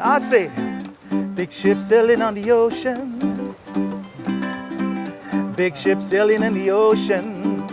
I say, big ship sailing on the ocean, big ship sailing in the ocean,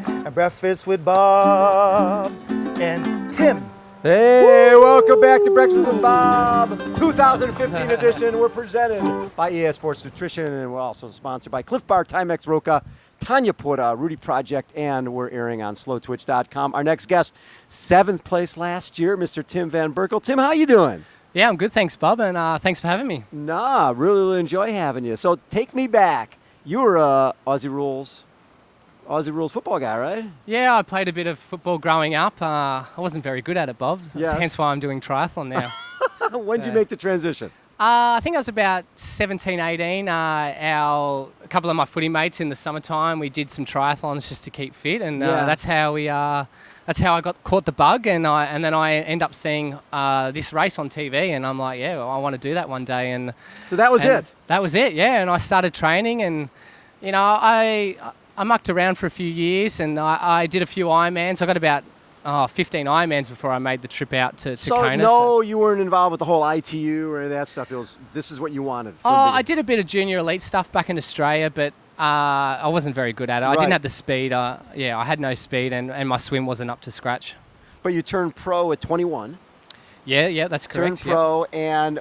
and breakfast with Bob and Tim. Hey, welcome back to Breakfast with Bob, 2015 edition. We're presented by EA Sports Nutrition, and we're also sponsored by Cliff Bar, Timex Roca, Tanya Pura, Rudy Project, and we're airing on slowtwitch.com. Our next guest, 7th place last year, Mr. Tim Van Berkel. Tim, how you doing? Yeah, I'm good, thanks, Bob, and thanks for having me. Nah, really enjoy having you. So take me back. You were a Aussie Rules football guy, right? Yeah, I played a bit of football growing up. I wasn't very good at it, Bob. Yes. Hence why I'm doing triathlon now. When did you make the transition? I think I was about 17, 18. A couple of my footy mates in the summertime, we did some triathlons just to keep fit, and that's how I caught the bug, and then I end up seeing this race on TV, and I'm like, yeah, well, I want to do that one day. And so that was it. That was it, yeah. And I started training, and I mucked around for a few years, and I did a few Ironmans. I got about 15 Ironmans before I made the trip out to Kona. No, you weren't involved with the whole ITU or any of that stuff. This is what you wanted. I did a bit of junior elite stuff back in Australia, but I wasn't very good at it. I didn't have the speed. I had no speed, and my swim wasn't up to scratch. But you turned pro at 21. Yeah, that's correct. Turned pro, and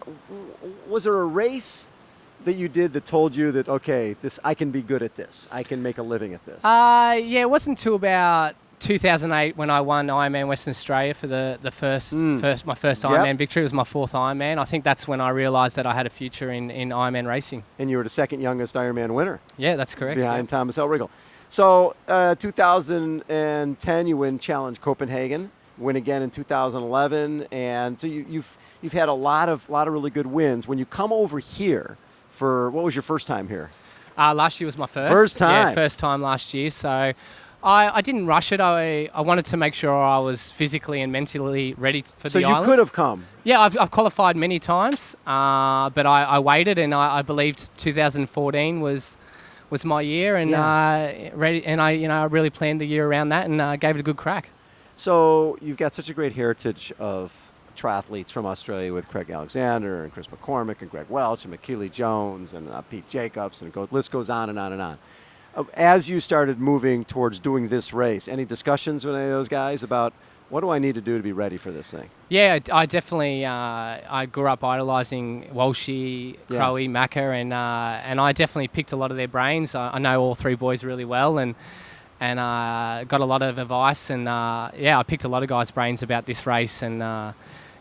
was there a race that you did that told you that, okay, I can be good at this. I can make a living at this? It wasn't until about 2008 when I won Ironman Western Australia for my first Ironman victory. It was my 4th Ironman. I think that's when I realised that I had a future in Ironman racing. And you were the 2nd youngest Ironman winner. Yeah, that's correct. Behind Thomas Elrigal. So 2010 you win Challenge Copenhagen, win again in 2011, and so you've had a lot of really good wins. When you come over here what was your first time here? Last year was my first. First time? Yeah, first time last year. So I didn't rush it. I wanted to make sure I was physically and mentally ready for the island. So you could have come? Yeah, I've qualified many times, but I waited, and I believed 2014 was my year, and ready. And I really planned the year around that, and gave it a good crack. So you've got such a great heritage of triathletes from Australia with Craig Alexander and Chris McCormick and Greg Welch and McKeely Jones and Pete Jacobs, and the list goes on and on and on. As you started moving towards doing this race, any discussions with any of those guys about what do I need to do to be ready for this thing? Yeah, I definitely I grew up idolising Walshy, Crowe, Macca, and I definitely picked a lot of their brains. I know all 3 boys really well, and got a lot of advice, and I picked a lot of guys' brains about this race, and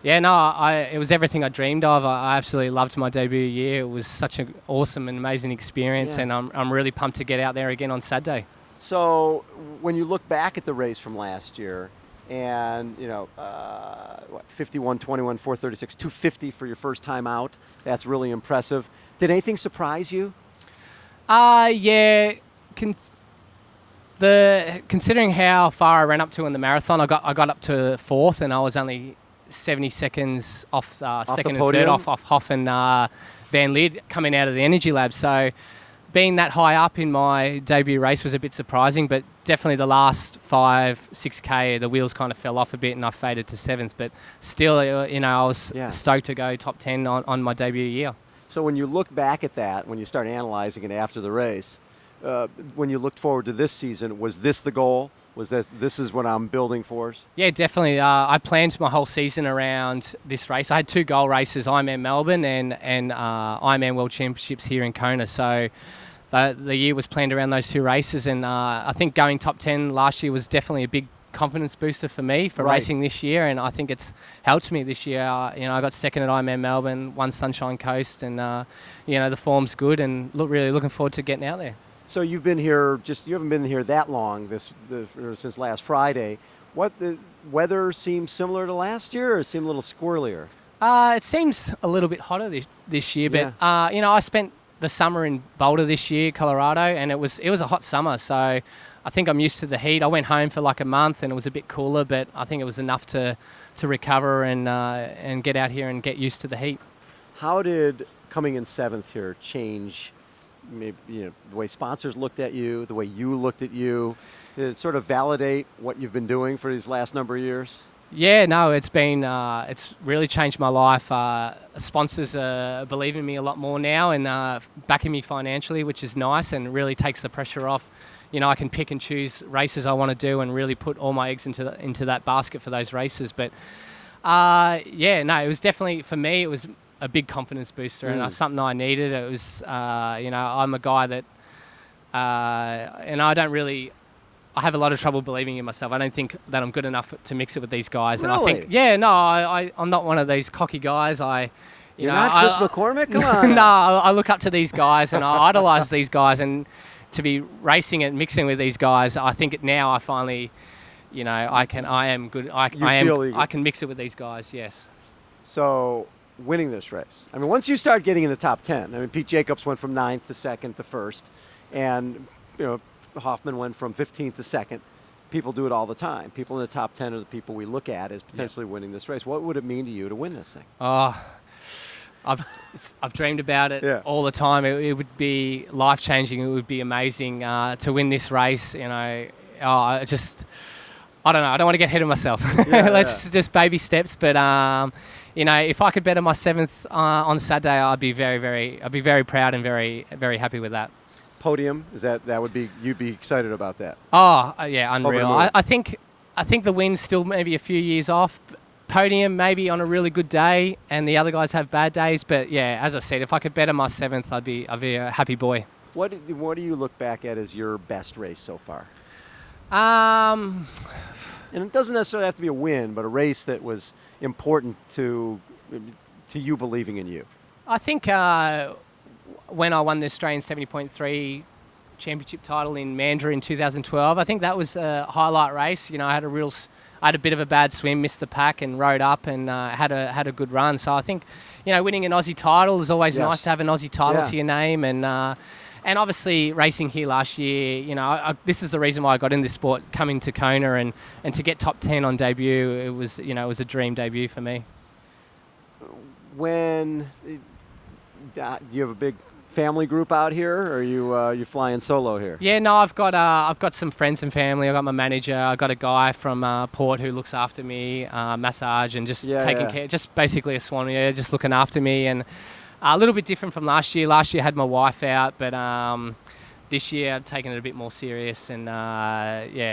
it was everything I dreamed of. I absolutely loved my debut year. It was such an awesome and amazing experience, and I'm really pumped to get out there again on Saturday. So when you look back at the race from last year, and 51, 21, 436, 250 for your first time out, that's really impressive. Did anything surprise you? Considering how far I ran up to in the marathon, I got up to 4th, and I was only 70 seconds off second and third off Hoff and Van Leer coming out of the energy lab. So being that high up in my debut race was a bit surprising, but definitely the last 5-6K, the wheels kind of fell off a bit, and I faded to 7th. But still, I was stoked to go top 10 on my debut year. So when you look back at that, when you start analyzing it after the race, when you looked forward to this season, was this the goal? Was this is what I'm building for? Yeah, definitely. I planned my whole season around this race. I had 2 goal races, Ironman Melbourne and Ironman World Championships here in Kona. So the year was planned around those 2 races, and I think going top 10 last year was definitely a big confidence booster for me for racing this year, and I think it's helped me this year. I got 2nd at Ironman Melbourne, 1 Sunshine Coast, and the form's good, and really looking forward to getting out there. So you've been here, you haven't been here that long, since last Friday. What, the weather seems similar to last year, or it seemed a little squirrelier? It seems a little bit hotter this year, but I spent the summer in Boulder this year, Colorado, and it was a hot summer, so I think I'm used to the heat. I went home for like a month, and it was a bit cooler, but I think it was enough to recover and get out here and get used to the heat. How did coming in 7th here change maybe the way sponsors looked at you, the way you looked at you? Did it sort of validate what you've been doing for these last number of years? Yeah, no, it's really changed my life. Sponsors believe in me a lot more now and backing me financially, which is nice and really takes the pressure off. You know, I can pick and choose races I want to do and really put all my eggs into that basket for those races. But yeah, no, it was definitely, for me, it was a big confidence booster and something I needed. It was, you know, I'm a guy that, and I have a lot of trouble believing in myself. I don't think that I'm good enough to mix it with these guys. Really? And I think, yeah, no, I'm not one of these cocky guys. You're not Chris McCormick? Come on. No, I look up to these guys and I idolize these guys. And to be racing and mixing with these guys, I think now I finally, you know, I am good. I can mix it with these guys, yes. So winning this race, I mean, once you start getting in the top 10, I mean, Pete Jacobs went from 9th to 2nd to 1st, and, you know, Hoffman went from 15th to 2nd. People do it all the time. People in the top 10 are the people we look at as potentially winning this race. What would it mean to you to win this thing? Oh, I've dreamed about it all the time. It would be life-changing. It would be amazing to win this race. You know, I don't know. I don't want to get ahead of myself. Let's just baby steps. But you know, if I could better my 7th on Saturday, I'd be very proud and very, very happy with that. Podium, you'd be excited about that? Oh, yeah, unreal. I think the win's still maybe a few years off. Podium maybe on a really good day, and the other guys have bad days. But yeah, as I said, if I could better my 7th, I'd be a happy boy. What do you look back at as your best race so far? And it doesn't necessarily have to be a win, but a race that was important to you believing in you. I think when I won the Australian 70.3 championship title in Mandurah in 2012, I think that was a highlight race. You know, I had a bit of a bad swim, missed the pack, and rode up and had a good run. So I think, you know, winning an Aussie title is always nice to have an Aussie title to your name, and obviously racing here last year, you know, this is the reason why I got in this sport, coming to Kona and to get top 10 on debut. It was a dream debut for me. When do you have a big family group out here, or are you flying solo here? Yeah, no, I've got some friends and family. I've got my manager. I've got a guy from Port who looks after me, massage and just taking care, just basically a swan, just looking after me. And a little bit different from last year. Last year I had my wife out, but this year I've taken it a bit more serious and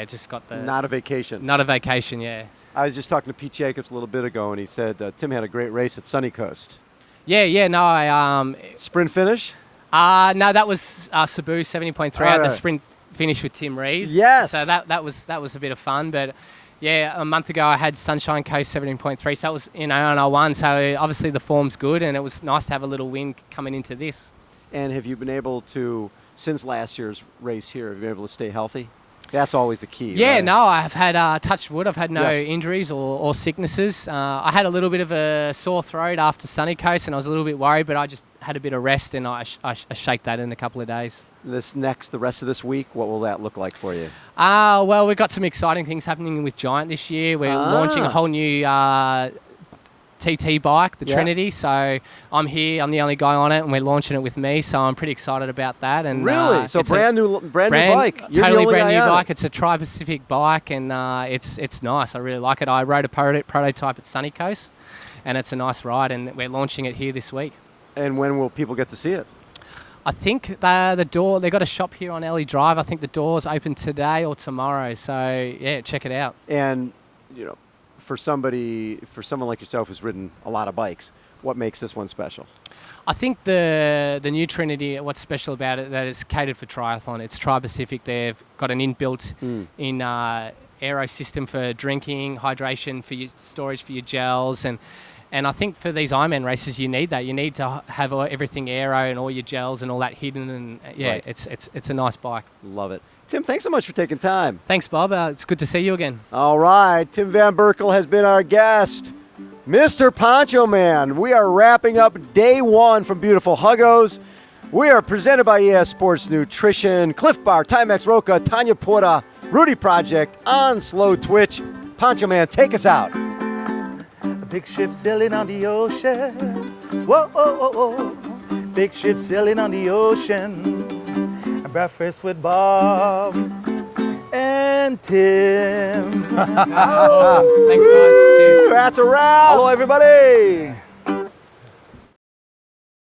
just got the... Not a vacation. Not a vacation, yeah. I was just talking to Pete Jacobs a little bit ago, and he said Tim had a great race at Sunny Coast. Yeah, no, I... Sprint finish? No, that was Cebu 70.3. I had the sprint finish with Tim Reed. Yes. So that was a bit of fun. But yeah, a month ago I had Sunshine Coast 17.3. So that was, you know, and I won. So obviously the form's good, and it was nice to have a little win coming into this. And have you been able to, since last year's race here, have you been able to stay healthy? That's always the key. Yeah, right? no, I've had, touch wood, I've had no injuries or sicknesses. I had a little bit of a sore throat after Sunny Coast, and I was a little bit worried, but I just had a bit of rest, and I shaked that in a couple of days. The rest of this week, what will that look like for you? Well, we've got some exciting things happening with Giant this year. We're launching a whole new TT bike, the Trinity. So I'm here. I'm the only guy on it, and we're launching it with me. So I'm pretty excited about that. And really, so brand new bike. You're totally the brand new bike. It. It's a Tri-Pacific bike, and it's nice. I really like it. I rode a prototype at Sunny Coast, and it's a nice ride. And we're launching it here this week. And when will people get to see it? I think the door. They've got a shop here on Ellie Drive. I think the door's open today or tomorrow. So yeah, check it out. And you know, for someone like yourself who's ridden a lot of bikes, what makes this one special? I think the new Trinity, what's special about it, that it's catered for triathlon. It's Tri-Pacific. They've got an inbuilt aero system for drinking, hydration, for your storage for your gels, and I think for these Ironman races, you need that. You need to have everything aero and all your gels and all that hidden. And it's a nice bike. Love it. Tim, thanks so much for taking time. Thanks, Bob. It's good to see you again. All right. Tim Van Berkel has been our guest. Mr. Poncho Man, we are wrapping up day one from beautiful Huggos. We are presented by ES Sports Nutrition, Cliff Bar, Timex Roca, Tanya Porta, Rudy Project, on Slow Twitch. Poncho Man, take us out. A big ship sailing on the ocean. Whoa, oh, oh, oh. Big ship sailing on the ocean. Breakfast with Bob and and Tim. Awesome. Thanks, guys. Cheers. That's a wrap. Hello, everybody.